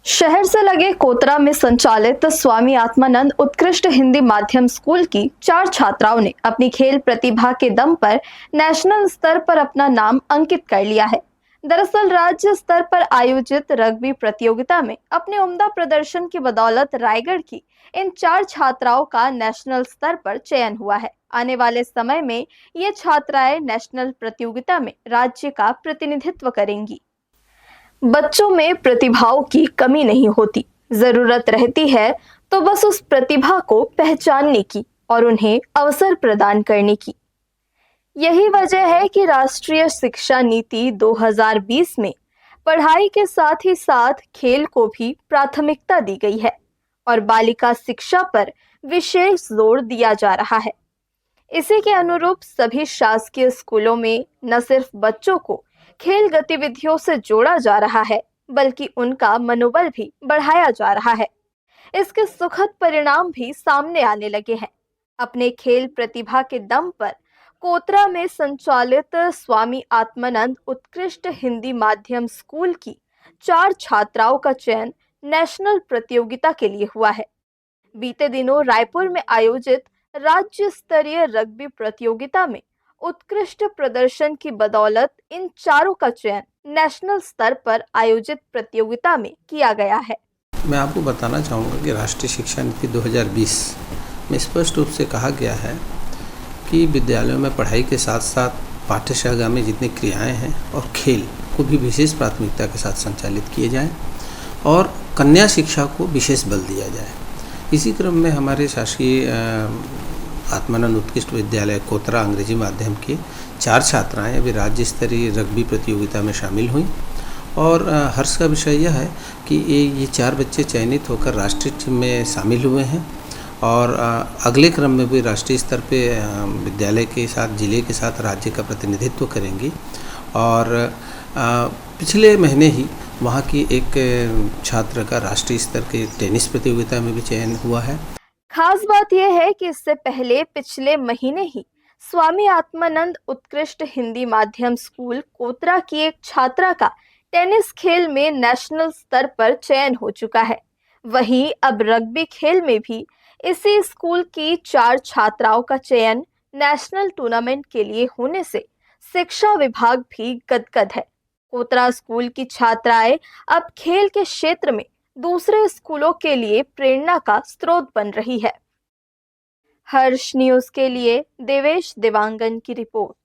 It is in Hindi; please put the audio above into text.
शहर से लगे कोतरा में संचालित स्वामी आत्मानंद उत्कृष्ट हिंदी माध्यम स्कूल की 4 छात्राओं ने अपनी खेल प्रतिभा के दम पर नेशनल स्तर पर अपना नाम अंकित कर लिया है। दरअसल राज्य स्तर पर आयोजित रग्बी प्रतियोगिता में अपने उम्दा प्रदर्शन की बदौलत रायगढ़ की इन 4 छात्राओं का नेशनल स्तर पर चयन हुआ है। आने वाले समय में ये छात्राएं नेशनल प्रतियोगिता में राज्य का प्रतिनिधित्व करेंगी। बच्चों में प्रतिभाओं की कमी नहीं होती, जरूरत रहती है तो बस उस प्रतिभा को पहचानने की और उन्हें अवसर प्रदान करने की। यही वजह है कि राष्ट्रीय शिक्षा नीति 2020 में पढ़ाई के साथ ही साथ खेल को भी प्राथमिकता दी गई है और बालिका शिक्षा पर विशेष जोर दिया जा रहा है। इसी के अनुरूप सभी शासकीय स्कूलों में न सिर्फ बच्चों को खेल गतिविधियों से जोड़ा जा रहा है, बल्कि उनका मनोबल भी बढ़ाया जा रहा है। इसके सुखद परिणाम भी सामने आने लगे हैं। अपने खेल प्रतिभा के दम पर कोतरा में संचालित स्वामी आत्मानंद उत्कृष्ट हिंदी माध्यम स्कूल की 4 छात्राओं का चयन नेशनल प्रतियोगिता के लिए हुआ है। बीते दिनों रायपुर में आयोजित राज्य स्तरीय रग्बी प्रतियोगिता में उत्कृष्ट प्रदर्शन की बदौलत इन चारों का चयन नेशनल स्तर पर आयोजित प्रतियोगिता में किया गया है। मैं आपको बताना चाहूँगा कि राष्ट्रीय शिक्षा नीति 2020 में स्पष्ट रूप से कहा गया है कि विद्यालयों में पढ़ाई के साथ साथ पाठ्यशागामी जितनी क्रियाएं हैं और खेल को भी विशेष प्राथमिकता के साथ संचालित किए जाएं और कन्या शिक्षा को विशेष बल दिया जाए। इसी क्रम में हमारे शासकीय आत्मानंद उत्कृष्ट विद्यालय कोतरा अंग्रेजी माध्यम की 4 छात्राएं अभी राज्य स्तरीय रग्बी प्रतियोगिता में शामिल हुई और हर्ष का विषय यह है कि ये 4 बच्चे चयनित होकर राष्ट्रीय टीम में शामिल हुए हैं और अगले क्रम में भी राष्ट्रीय स्तर पे विद्यालय के साथ जिले के साथ राज्य का प्रतिनिधित्व करेंगी। और पिछले महीने ही वहाँ की एक छात्र का राष्ट्रीय स्तर के टेनिस प्रतियोगिता में भी चयन हुआ है। खास बात यह है कि इससे पहले पिछले महीने ही स्वामी आत्मानंद उत्कृष्ट हिंदी माध्यम स्कूल कोतरा की एक छात्रा का टेनिस खेल में नेशनल स्तर पर चयन हो चुका है। वहीं अब रग्बी खेल में भी इसी स्कूल की 4 छात्राओं का चयन नेशनल टूर्नामेंट के लिए होने से शिक्षा विभाग भी गदगद है। कोतरा स्कूल की छात्राएं अब खेल के क्षेत्र में दूसरे स्कूलों के लिए प्रेरणा का स्रोत बन रही है। हर्ष न्यूज के लिए देवेश देवांगन की रिपोर्ट।